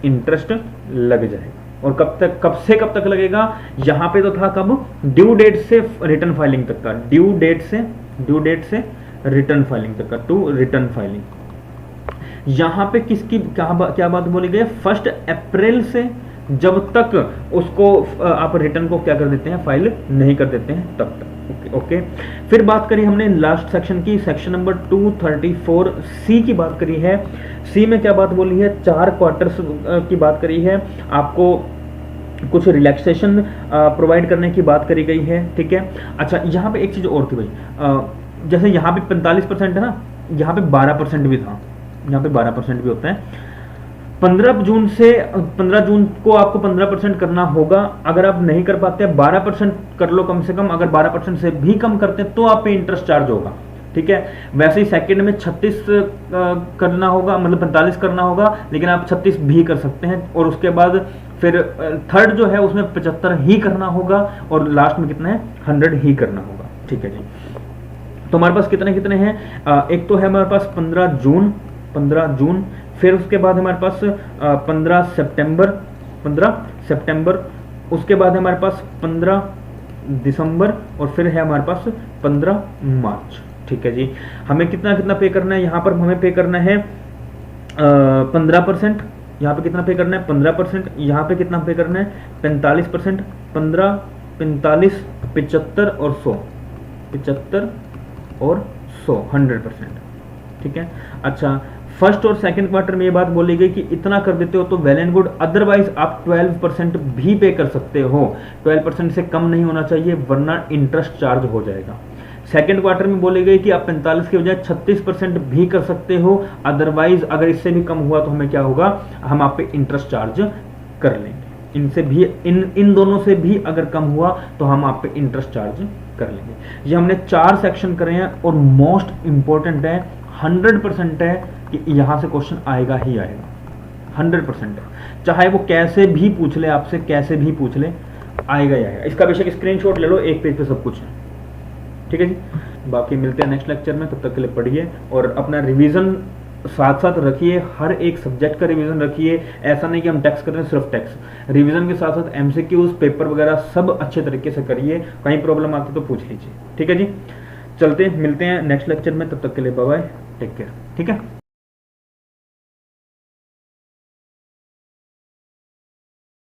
इंटरेस्ट लग जाएगा। और कब से कब तक लगेगा? यहाँ पे तो था कब? ड्यू डेट से रिटर्न फाइलिंग तक का, ड्यू डेट से रिटर्न फाइलिंग तक का, टू रिटर्न फाइलिंग। यहाँ पे किसकी क्या बात बोली गई? 1 अप्रैल से जब तक उसको आप रिटर्न को क्या कर देते हैं? फाइल नहीं कर देते हैं तब तक। ओके। फिर बात करी हमने लास्ट सेक्शन की, सेक्शन नंबर 234C की बात करी है। सी में क्या बात बोली है? 4 क्वार्टर्स की बात करी है, आपको कुछ रिलैक्सेशन प्रोवाइड करने की बात करी गई है। ठीक है। अच्छा, यहाँ पे एक चीज और थी भाई, जैसे यहाँ पे 45% है ना, यहाँ पे 12% भी था, यहाँ पे 12% भी होता है। 15 जून को आपको 15% करना होगा। अगर आप नहीं कर पाते 12% कर लो कम से कम। अगर 12% से भी कम करते हैं तो आप पे इंटरेस्ट चार्ज होगा। ठीक है। वैसे ही सेकंड में 36 करना होगा, मतलब 45 करना होगा, लेकिन आप 36 भी कर सकते हैं। और उसके बाद फिर थर्ड जो है उसमें 75 ही करना होगा, और लास्ट में कितना है? 100 ही करना होगा। ठीक है जी। तो हमारे पास कितने हैं? एक तो है हमारे पास 15 जून, फिर उसके बाद हमारे पास 15 सितंबर, उसके बाद हमारे पास 15 दिसंबर, और फिर है हमारे पास 15 मार्च। ठीक है जी। हमें कितना पे करना है? यहाँ पर हमें पे करना है 15%। यहाँ पे कितना पे करना है? 15%। यहाँ पे कितना पे करना है? 45%। 15, 45, 75 और 100, 75 और 100, 100%। ठीक है। अच्छा, फर्स्ट और सेकंड क्वार्टर में ये बात बोली गई कि इतना कर देते हो तो वेल एंड गुड, अदरवाइज आप 12% भी पे कर सकते हो। 12% से कम नहीं होना चाहिए, वरना इंटरेस्ट चार्ज हो जाएगा। सेकंड क्वार्टर में बोली गई कि आप 45 के बजाय 36% भी कर सकते हो, अदरवाइज अगर इससे भी कम हुआ तो हमें क्या होगा? हम आप पे इंटरेस्ट चार्ज कर लेंगे। इनसे भी इन दोनों से भी अगर कम हुआ तो हम आप पे इंटरेस्ट चार्ज कर लेंगे। ये हमने 4 सेक्शन करे हैं, और मोस्ट इंपॉर्टेंट है, 100% है कि यहाँ से क्वेश्चन आएगा ही आएगा। 100% है, चाहे वो कैसे भी पूछ ले आपसे, कैसे भी पूछ ले, आएगा ही आएगा। इसका बेशक स्क्रीनशॉट ले लो, एक पेज पे सब कुछ है। ठीक है जी। बाकी मिलते हैं नेक्स्ट लेक्चर में, तब तक के लिए पढ़िए और अपना रिवीजन साथ साथ रखिए। हर एक सब्जेक्ट का रिवीजन रखिए। ऐसा नहीं कि हम टैक्स कर रहे हैं सिर्फ टैक्स, रिवीजन के साथ साथ MCQs, पेपर वगैरह सब अच्छे तरीके से करिए। कहीं प्रॉब्लम आती तो पूछ लीजिए। ठीक है जी। चलते मिलते हैं नेक्स्ट लेक्चर में, तब तक के लिए बाय बाय, टेक केयर। ठीक है।